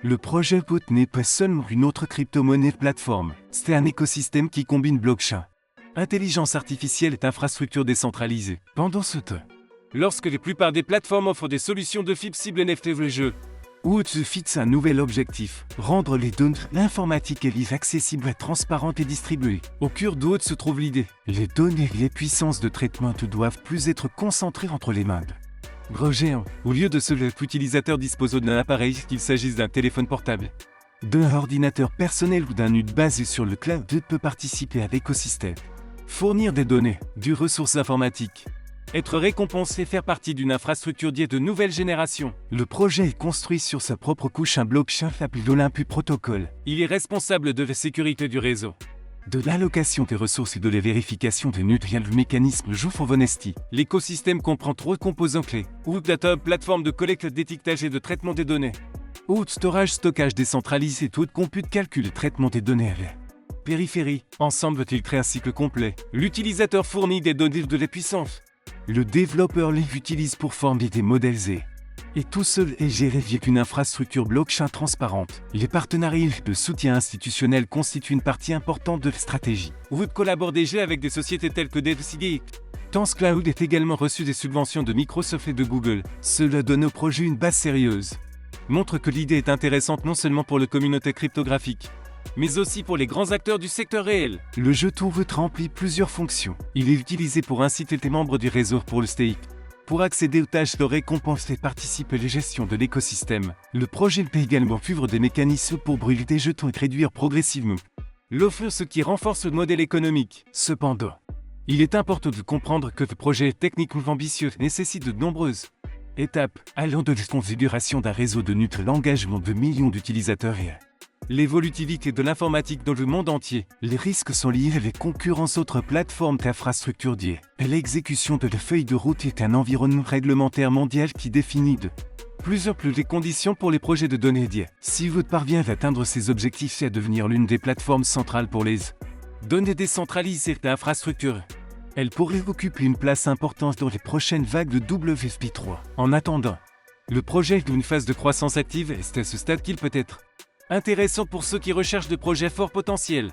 Le projet Boot n'est pas seulement une autre crypto-monnaie plateforme, c'est un écosystème qui combine blockchain, intelligence artificielle et infrastructure décentralisée. Pendant ce temps, Lorsque la plupart des plateformes offrent des solutions de FIB cible NFT le jeu, Wood se fixe un nouvel objectif, rendre les données, l'informatique et l'IS accessibles, transparentes et distribuées. au cœur de Wood se trouve l'idée. Les données et les puissances de traitement ne doivent plus être concentrées entre les mains de gros géants. Au lieu de cela, l'utilisateur dispose d'un appareil, qu'il s'agisse d'un téléphone portable, D'un ordinateur personnel ou d'un node basé sur le cloud peut participer à l'écosystème. Fournir des données, du ressources informatiques, être récompensé et faire partie d'une infrastructure dédiée de nouvelle génération. le projet est construit sur sa propre couche, un blockchain appelé l'Olympus Protocol. Il est responsable de la sécurité du réseau, De l'allocation des ressources et de la vérification des nœuds via le mécanisme Joufre-Vonesti. L'écosystème comprend 3 composants clés. Wood Data, plateforme de collecte, d'étiquetage et de traitement des données. Haute storage, stockage décentralisé, taux de compute, calcul et traitement des données. Périphérie. Ensemble, il crée un cycle complet. L'utilisateur fournit des données de la puissance. Le développeur les utilise pour former des modèles et tout seul est géré via une infrastructure blockchain transparente. Les partenariats de soutien institutionnel constituent une partie importante de la stratégie. Wood collabore déjà avec des sociétés telles que DeepSeek. TensorCloud est également reçu des subventions de Microsoft et de Google. Cela donne au projet une base sérieuse. Montre que l'idée est intéressante non seulement pour la communauté cryptographique, mais aussi pour les grands acteurs du secteur réel. Le jeton Wood remplit plusieurs fonctions. Il est utilisé pour inciter les membres du réseau pour le stake, pour accéder aux tâches de récompense et participer à la gestion de l'écosystème. Le projet peut également suivre des mécanismes pour brûler des jetons et réduire progressivement L'offre, ce qui renforce le modèle économique. Cependant, il est important de comprendre que le projet est techniquement ambitieux et nécessite de nombreuses étapes, allant de la configuration d'un réseau de neutres à l'engagement de millions d'utilisateurs et L'évolutivité de l'informatique dans le monde entier. les risques sont liés à la concurrence autres plateformes d'infrastructures dédiées. L'exécution de la feuille de route est un environnement réglementaire mondial qui définit de Plusieurs plus les conditions pour les projets de données dédiés. Si vous parvient à atteindre ces objectifs et à devenir l'une des plateformes centrales pour les Données décentralisées d'infrastructures. elle pourrait occuper une place importante dans les prochaines vagues de WFP3. En attendant, Le projet est dans une phase de croissance active et c'est à ce stade qu'il peut être intéressant pour ceux qui recherchent des projets forts potentiels.